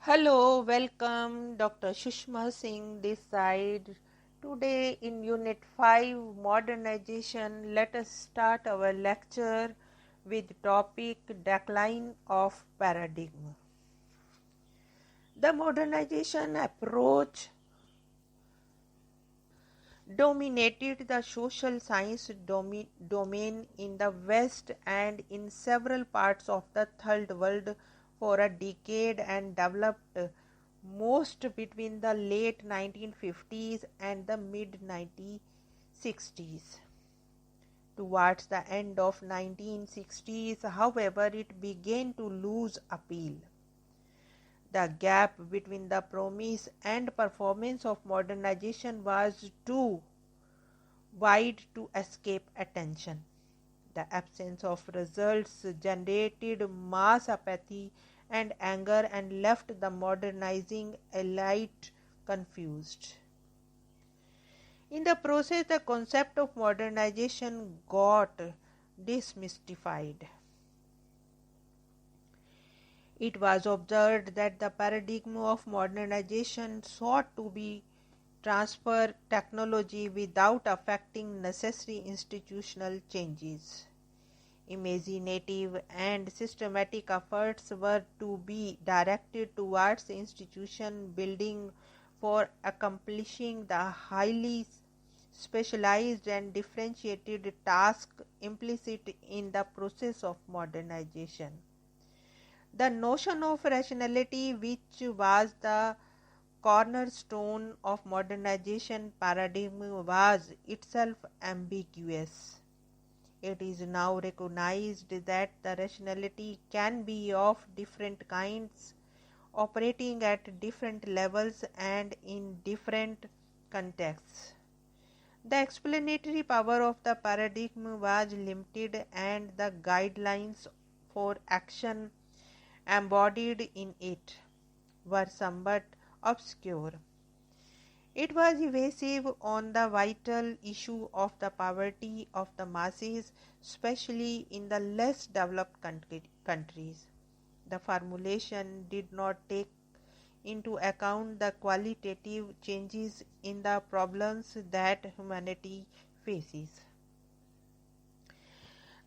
Hello, welcome. Dr. Sushma Singh this side. Today in Unit 5 Modernization, let us start our lecture with topic Decline of Paradigm. The modernization approach dominated the social science domain in the West and in several parts of the Third World for a decade and developed most between the late 1950s and the mid 1960s. Towards the end of 1960s, however, it began to lose appeal. The gap between the promise and performance of modernization was too wide to escape attention. The absence of results generated mass apathy and anger and left the modernizing elite confused. In the process, the concept of modernization got demystified. It was observed that the paradigm of modernization sought to be transfer technology without affecting necessary institutional changes. Imaginative and systematic efforts were to be directed towards institution building for accomplishing the highly specialized and differentiated task implicit in the process of modernization. The notion of rationality, which was the cornerstone of modernization paradigm, was itself ambiguous. It is now recognized that the rationality can be of different kinds, operating at different levels and in different contexts. The explanatory power of the paradigm was limited, and the guidelines for action embodied in it were somewhat obscure. It was evasive on the vital issue of the poverty of the masses, especially in the less developed countries. The formulation did not take into account the qualitative changes in the problems that humanity faces.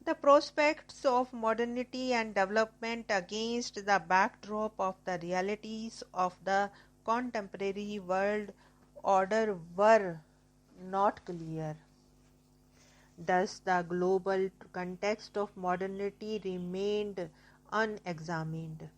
The prospects of modernity and development against the backdrop of the realities of the contemporary world order were not clear. Thus, the global context of modernity remained unexamined.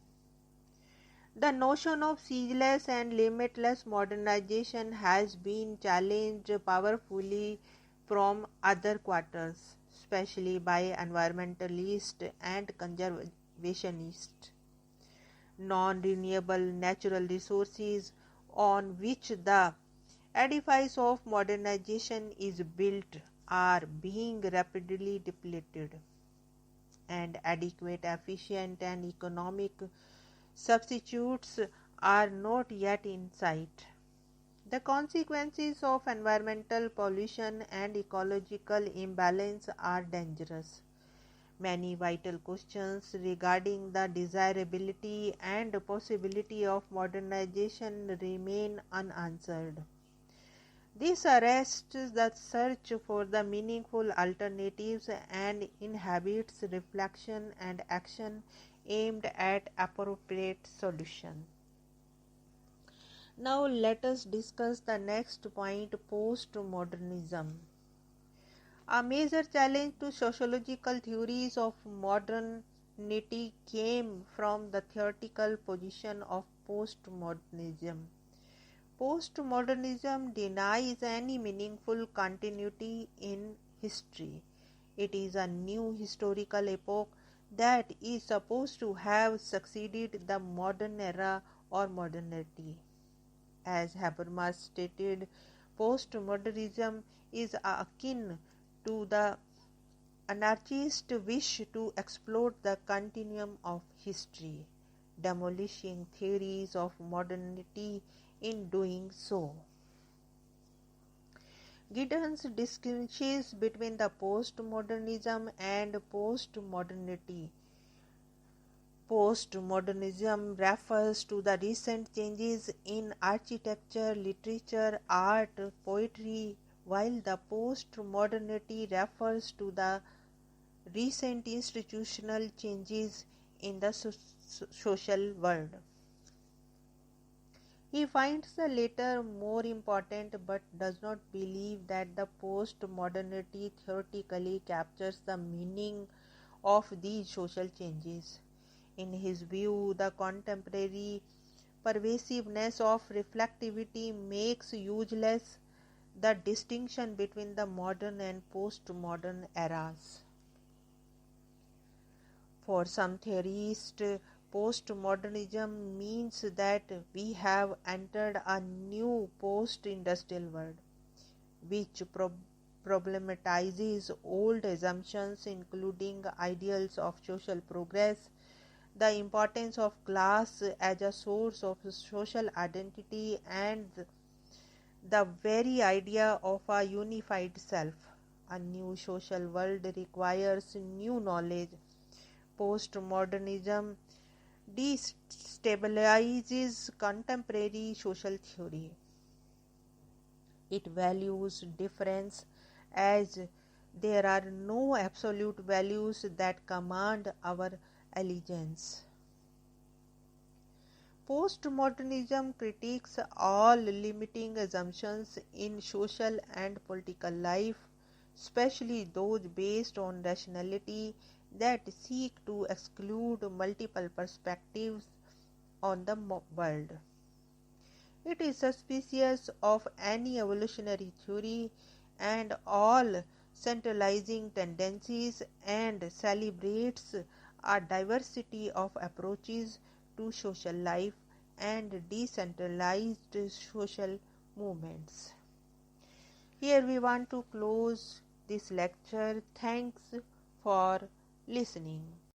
The notion of ceaseless and limitless modernization has been challenged powerfully from other quarters, especially by environmentalists and conservationists. Non-renewable natural resources on which the edifice of modernization is built are being rapidly depleted, and adequate, efficient, and economic substitutes are not yet in sight. The consequences of environmental pollution and ecological imbalance are dangerous. Many vital questions regarding the desirability and possibility of modernization remain unanswered. This arrests the search for the meaningful alternatives and inhibits reflection and action aimed at appropriate solution. Now let us discuss the next point, postmodernism. A major challenge to sociological theories of modernity came from the theoretical position of postmodernism. Postmodernism denies any meaningful continuity in history. It is a new historical epoch that is supposed to have succeeded the modern era or modernity. As Habermas stated, postmodernism is akin to the anarchist wish to explore the continuum of history, demolishing theories of modernity in doing so. Giddens distinguishes between the postmodernism and postmodernity. Postmodernism refers to the recent changes in architecture, literature, art, poetry, while the postmodernity refers to the recent institutional changes in the social world. He finds the latter more important but does not believe that the post-modernity theoretically captures the meaning of these social changes. In his view, the contemporary pervasiveness of reflectivity makes useless the distinction between the modern and post-modern eras. For some theorists, postmodernism means that we have entered a new post-industrial world, which problematizes old assumptions including ideals of social progress, the importance of class as a source of social identity, and the very idea of a unified self. A new social world requires new knowledge. Postmodernism destabilizes contemporary social theory. It values difference as there are no absolute values that command our allegiance. Postmodernism critiques all limiting assumptions in social and political life, especially those based on rationality that seek to exclude multiple perspectives on the world. It is suspicious of any evolutionary theory and all centralizing tendencies and celebrates a diversity of approaches to social life and decentralized social movements. Here we want to close this lecture. Thanks for listening.